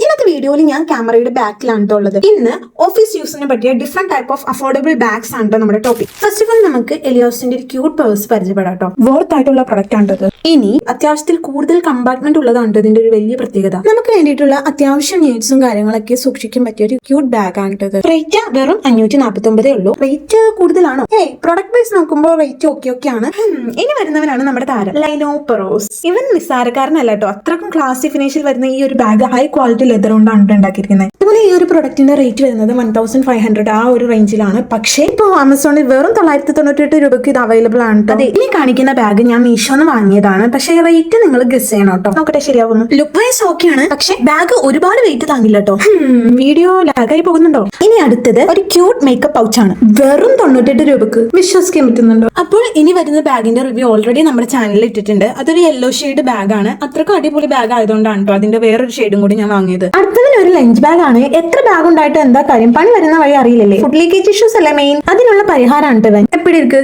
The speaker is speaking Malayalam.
ഇന്നത്തെ വീഡിയോയിൽ ഞാൻ ക്യാമറയുടെ ബാക്കിലാണ് ഉള്ളത്. ഇന്ന് ഓഫീസ് യൂസിനെ പറ്റിയ different type of affordable bags ആണ് നമ്മുടെ ടോപ്പിക്. ഫസ്റ്റ് ഓഫ് ഓൾ നമുക്ക് എലിയോസിന്റെ ഒരു ക്യൂട്ട് പേഴ്സ് പരിചയപ്പെടാട്ടോ. വർത്ത് ആയിട്ടുള്ള പ്രൊഡക്റ്റ് ആണത്. ഇനി അത്യാവശ്യത്തിൽ കൂടുതൽ കമ്പാർട്ട്മെന്റ് ഉള്ളതാണ് ഇതിന്റെ ഒരു വലിയ പ്രത്യേകത. നമുക്ക് വേണ്ടിയിട്ടുള്ള അത്യാവശ്യം നീഡ്സും കാര്യങ്ങളൊക്കെ സൂക്ഷിക്കാൻ പറ്റിയ ഒരു ക്യൂട്ട് ബാഗ് ആണിട്ടത്. റേറ്റ് വെറും 549 ഉള്ളൂ. റേറ്റ് കൂടുതലാണോ? പ്രൊഡക്റ്റ് ബേസ് നോക്കുമ്പോൾ റേറ്റ് ഓക്കെ ആണ്. ഇനി വരുന്നവരാണ് നമ്മുടെ താരം ലൈനോ പെറോസ്. ഇവൻ നിസ്സാരക്കാരനല്ല കേട്ടോ. അത്രക്കും ക്ലാസി ഫിനിഷിൽ വരുന്ന ഈ ഒരു ബാഗ് ഹൈ ക്വാളിറ്റി ലെതർ കൊണ്ടാണ് ഉണ്ടാക്കിയിരിക്കുന്നത്. അതുപോലെ ഈ ഒരു പ്രൊഡക്റ്റിന്റെ റേറ്റ് വരുന്നത് 1500 ആ ഒരു റേഞ്ചിലാണ്. പക്ഷേ ഇപ്പോൾ ആമസോണിൽ വെറും 998 രൂപയ്ക്ക് ഇത് അവൈലബിൾ ആണ്. അതെ, ഇനി കാണിക്കുന്ന ബാഗ് ഞാൻ മീഷോന്ന് വാങ്ങിയതാണ്. പക്ഷേ റേറ്റ് നിങ്ങൾ ഗസ് ചെയ്യണം കേട്ടോ. നോക്കട്ടെ ശരിയാവുന്നു. ലുക്ക് വൈസ് ഓക്കെയാണ്, പക്ഷേ ബാഗ് ഒരുപാട് വെയിറ്റ് താങ്ങില്ല കേട്ടോ. വീഡിയോ ലാഗായി പോകുന്നുണ്ടോ? ഇനി അടുത്തത് ഒരു ക്യൂട്ട് മേക്കപ്പ് പൗച്ച് ആണ്. വെറും 98 രൂപക്ക്. വിശ്വസിക്കാൻ പറ്റുന്നുണ്ടോ? അപ്പോൾ ഇനി വരുന്ന ബാഗിന്റെ റിവ്യൂ ഓൾറെഡി നമ്മുടെ ചാനലിൽ ഇട്ടിട്ടുണ്ട്. അതൊരു യെല്ലോ ഷെയ്ഡ് ബാഗാണ്. അത്രക്കും അടിപൊളി ബാഗ് ആയതുകൊണ്ടാണ് കേട്ടോ അതിന്റെ വേറൊരു ഷെയ്ഡും കൂടി ഞാൻ വാങ്ങിയത്. അടുത്തതിന് ഒരു ലഞ്ച് ബാഗ് ആണ്. എത്ര ബാഗ് ഉണ്ടായിട്ട് എന്താ കാര്യം? പണി വരുന്ന വഴി അറിയില്ലല്ലേ. ഫുഡ് ലീക്കേജ് ഇഷ്യൂസ് അല്ലേ മെയിൻ. അതിനുള്ള പരിഹാരമാണ് ഇവൻ. എപ്പിടി ഇருக்கு